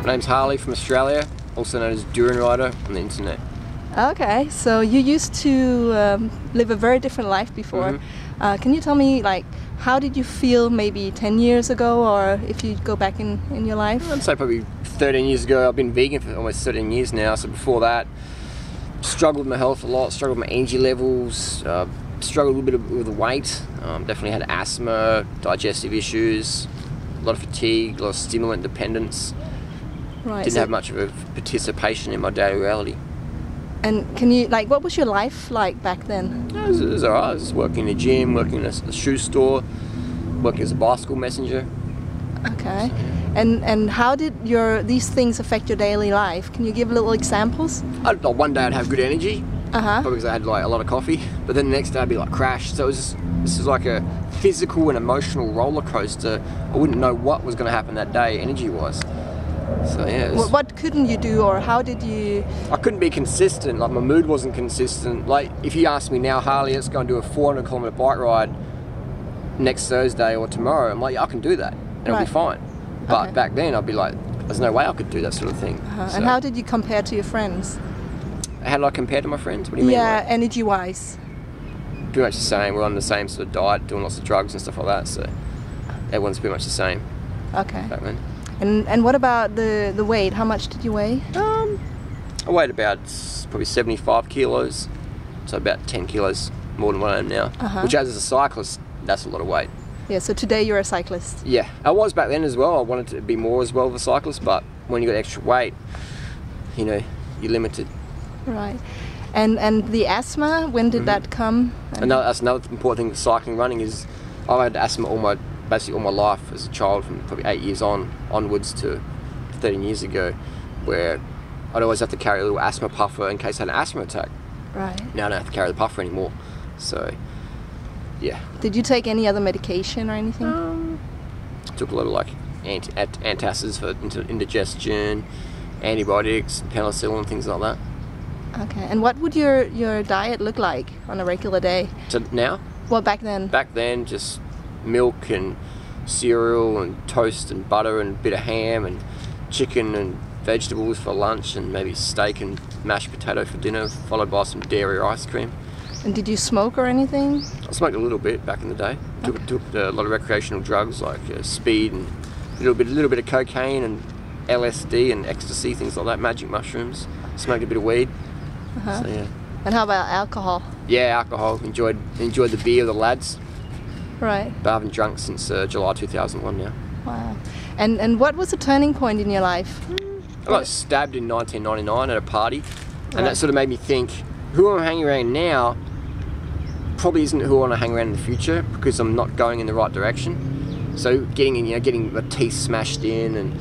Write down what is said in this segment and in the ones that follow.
My name's Harley from Australia, also known as Durianrider on the internet. Okay, so you used to live a very different life before. Can you tell me, like, how did you feel maybe 10 years ago, or if you go back in your life? I'd say probably 13 years ago. I've been vegan for almost 13 years now, so before that, struggled with my health a lot, struggled with my energy levels, struggled a little bit with the weight, definitely had asthma, digestive issues, a lot of fatigue, a lot of stimulant dependence. Right. Didn't have much of a participation in my daily reality. And can you, like, what was your life like back then? It was alright. I was working in a gym, working in a shoe store, working as a bicycle messenger. Okay. And how did these things affect your daily life? Can you give little examples? One day I'd have good energy, probably because I had like a lot of coffee, but then the next day I'd be like crashed. So this is like a physical and emotional roller coaster. I wouldn't know what was going to happen that day energy-wise. So yeah. What couldn't you do, or how did you? I couldn't be consistent. Like my mood wasn't consistent. Like if you ask me now, Harley, let's go and do a 400-kilometer bike ride next Thursday or tomorrow, I'm like, yeah, I can do that, and it'll be fine. But back then, I'd be like, there's no way I could do that sort of thing. So, and how did you compare to your friends? How did I compare to my friends? What do you mean? Yeah, like, energy-wise. Pretty much the same. We're on the same sort of diet, doing lots of drugs and stuff like that. So everyone's pretty much the same. Okay. Back then. And what about the weight? How much did you weigh? I weighed about probably 75 kilos, so about 10 kilos more than what I am now. Which, as a cyclist, that's a lot of weight. Yeah, so today you're a cyclist. Yeah, I was back then as well. I wanted to be more as well of a cyclist, but when you got extra weight, you know, you're limited. Right. And the asthma, when did that come? That's another important thing with cycling running is I had asthma basically all my life as a child, from probably 8 years onwards to 13 years ago, where I'd always have to carry a little asthma puffer in case I had an asthma attack. Right. Now I don't have to carry the puffer anymore. So, yeah. Did you take any other medication or anything? Took a lot of like antacids for indigestion, antibiotics, penicillin, things like that. Okay. And what would your diet look like on a regular day? So now? Well, back then. Back then, just milk and cereal and toast and butter and a bit of ham and chicken and vegetables for lunch, and maybe steak and mashed potato for dinner, followed by some dairy or ice cream. And did you smoke or anything? I smoked a little bit back in the day. Took a lot of recreational drugs like speed and a little bit of cocaine and LSD and ecstasy, things like that, magic mushrooms. Smoked a bit of weed. So yeah. And how about alcohol? Yeah, alcohol. Enjoyed the beer of the lads. Right. But I haven't drunk since July 2001 now. Wow. And what was the turning point in your life? I got stabbed in 1999 at a party, and that sort of made me think, who I'm hanging around now probably isn't who I want to hang around in the future, because I'm not going in the right direction. So getting my teeth smashed in and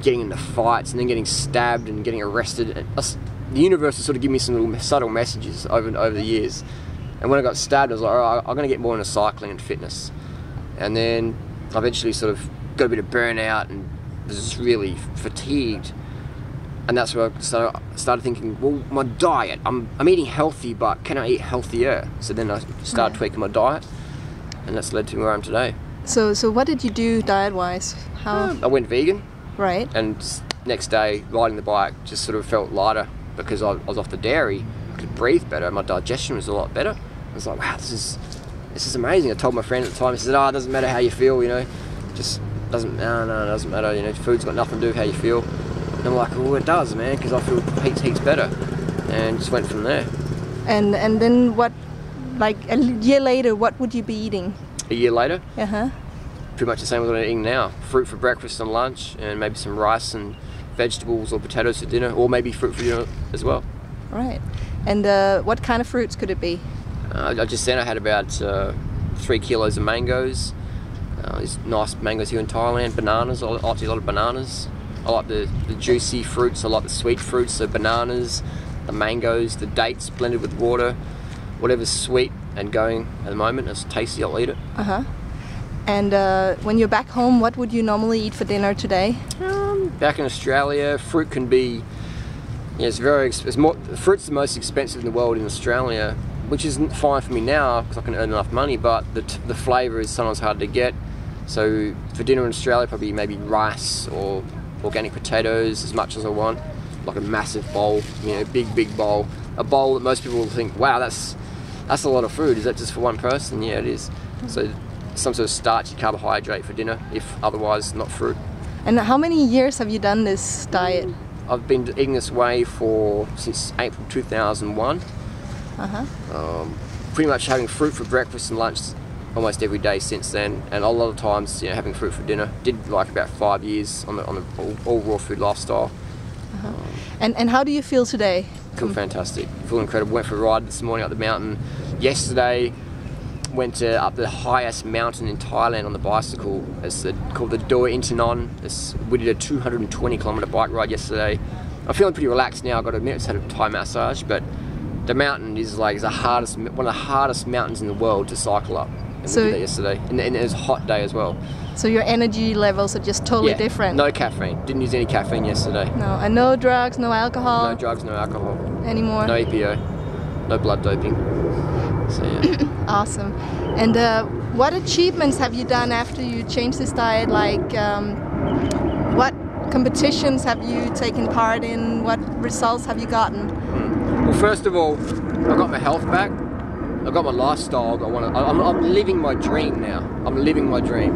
getting into fights and then getting stabbed and getting arrested. The universe has sort of given me some little subtle messages over the years. And when I got stabbed, I was like, all right, I'm going to get more into cycling and fitness. And then I eventually sort of got a bit of burnout and was just really fatigued. And that's where I started thinking, well, my diet, I'm eating healthy, but can I eat healthier? So then I started tweaking my diet, and that's led to where I am today. So what did you do diet-wise? How? I went vegan. Right. And next day, riding the bike just sort of felt lighter because I was off the dairy. I could breathe better. My digestion was a lot better. I was like, wow, this is amazing. I told my friend at the time, he said, it doesn't matter how you feel, you know, just doesn't matter, you know, food's got nothing to do with how you feel. And I'm like, well, it does, man, because I feel heaps better. And just went from there. And then what, like a year later, what would you be eating? A year later? Pretty much the same as what I'm eating now. Fruit for breakfast and lunch, and maybe some rice and vegetables or potatoes for dinner, or maybe fruit for dinner as well. Right. And what kind of fruits could it be? I just said I had about 3 kilos of mangoes. These nice mangoes here in Thailand. Bananas, I like to eat a lot of bananas. I like the juicy fruits, I like the sweet fruits, so bananas, the mangoes, the dates blended with water, whatever's sweet and going at the moment, it's tasty, I'll eat it. And when you're back home, what would you normally eat for dinner today? Back in Australia, fruit can be, fruit's the most expensive in the world in Australia, which is fine for me now because I can earn enough money, but the flavour is sometimes hard to get. So for dinner in Australia, probably maybe rice or organic potatoes as much as I want, like a massive bowl, you know, big bowl. A bowl that most people will think, wow, that's a lot of food. Is that just for one person? Yeah, it is. So some sort of starchy carbohydrate for dinner, if otherwise not fruit. And how many years have you done this diet? I've been eating this way since April 2001. Pretty much having fruit for breakfast and lunch almost every day since then, and a lot of times, you know, having fruit for dinner. Did like about 5 years on the all raw food lifestyle. And how do you feel today? Feel fantastic. Feel incredible. Went for a ride this morning up the mountain. Yesterday went up the highest mountain in Thailand on the bicycle. It's called the Durianrider. We did a 220-kilometer bike ride yesterday. I'm feeling pretty relaxed now. I've got to admit, it's had a Thai massage, but the mountain is one of the hardest mountains in the world to cycle up. And we did that yesterday, and it was a hot day as well. So your energy levels are just totally different. No caffeine. Didn't use any caffeine yesterday. No, and no drugs, no alcohol. No drugs, no alcohol. Anymore. No EPO. No blood doping. So yeah. Awesome. And what achievements have you done after you changed this diet? Like, what competitions have you taken part in? What results have you gotten? Well, first of all, I got my health back. I got my lifestyle. I'm living my dream now. I'm living my dream.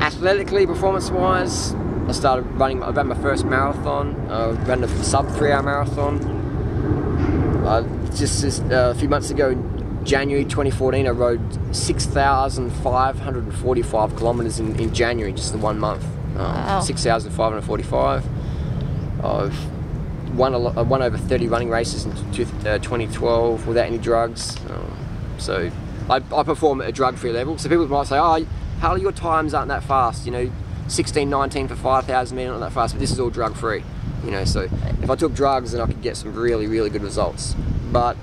Athletically, performance-wise, I ran my first marathon. I ran a sub-3 hour marathon. Just a few months ago, January 2014, I rode 6,545 kilometers in January, just in 1 month. Wow. 6,545. I've won over 30 running races in 2012 without any drugs. So I perform at a drug-free level. So people might say, oh, Harley, your times aren't that fast. You know, 16:19 for 5,000 meters, not that fast, but this is all drug-free. You know, so if I took drugs, then I could get some really, really good results. But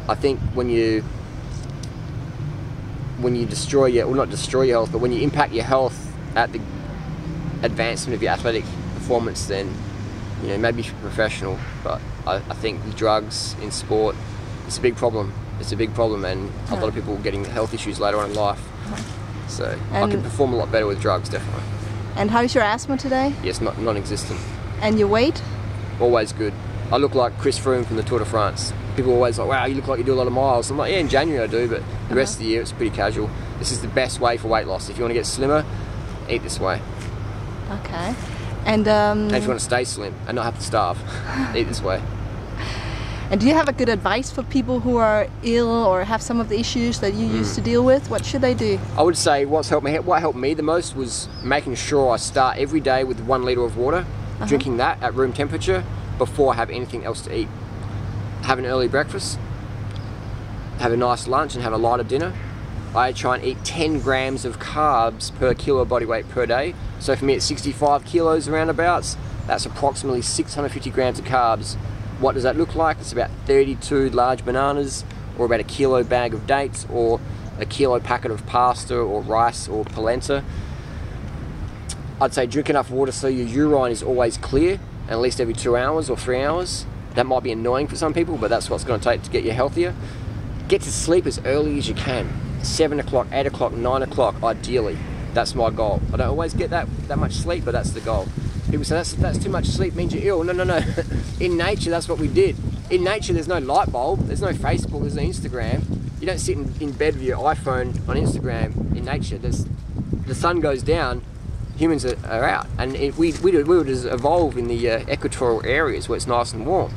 I think when you destroy not destroy your health, but when you impact your health at the advancement of your athletic performance, then, you know, maybe you should be professional. But I think the drugs in sport, it's a big problem. It's a big problem, and a lot of people getting health issues later on in life. So I can perform a lot better with drugs, definitely. And how's your asthma today? Yes, non-existent. And your weight? Always good. I look like Chris Froome from the Tour de France. People are always like, wow, you look like you do a lot of miles. I'm like, yeah, in January I do, but the rest of the year it's pretty casual. This is the best way for weight loss. If you want to get slimmer, eat this way. Okay. And if you want to stay slim and not have to starve, eat this way. And do you have a good advice for people who are ill or have some of the issues that you used to deal with? What should they do? I would say what helped me the most was making sure I start every day with 1 litre of water, drinking that at room temperature before I have anything else to eat. Have an early breakfast, have a nice lunch and have a lighter dinner. I try and eat 10 grams of carbs per kilo body weight per day. So for me it's 65 kilos roundabouts. That's approximately 650 grams of carbs. What does that look like? It's about 32 large bananas, or about a kilo bag of dates, or a kilo packet of pasta or rice or polenta. I'd say drink enough water so your urine is always clear, at least every 2 hours or 3 hours. That might be annoying for some people, but that's what it's going to take to get you healthier. Get to sleep as early as you can. 7 o'clock, 8 o'clock, 9 o'clock, ideally. That's my goal. I don't always get that much sleep, but that's the goal. People say that's too much sleep, means you're ill. No. In nature, that's what we did. In nature, there's no light bulb, there's no Facebook, there's no Instagram. You don't sit in bed with your iPhone on Instagram. In nature, the sun goes down, humans are out. And we would just evolve in the equatorial areas where it's nice and warm.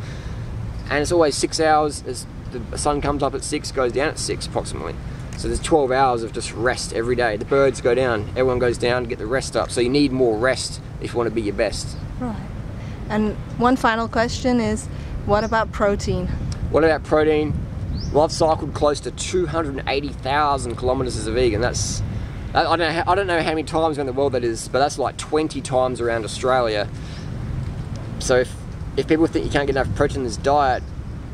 And it's always 6 hours, as the sun comes up at 6, goes down at 6 approximately. So there's 12 hours of just rest every day. The birds go down, everyone goes down to get the rest up. So you need more rest if you want to be your best. Right. And one final question is, what about protein? What about protein? Well, I've cycled close to 280,000 kilometers as a vegan. I don't know how many times around the world that is, but that's like 20 times around Australia. So if people think you can't get enough protein in this diet,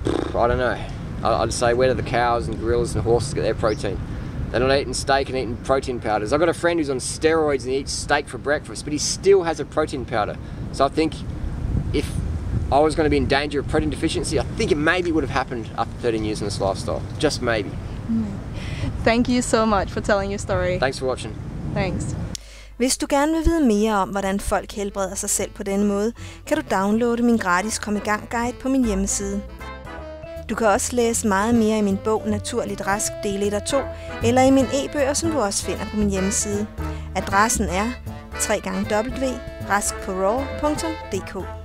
I don't know. I'd say, where do the cows and gorillas and horses get their protein? They're not eating steak and eating protein powders. I've got a friend who's on steroids and he eats steak for breakfast, but he still has a protein powder. So I think if I was going to be in danger of protein deficiency, I think it maybe would have happened after 13 years in this lifestyle. Just maybe. Thank you so much for telling your story. Thanks for watching. Thanks. Hvis du gerne vil vide mere om, hvordan folk helbreder sig selv på denne måde, kan du downloade min gratis Kom i gang guide på min hjemmeside. Du kan også læse meget mere i min bog Naturligt Rask del 1 og 2, eller i mine e-bøger, som du også finder på min hjemmeside. Adressen er www.raskpåraw.dk.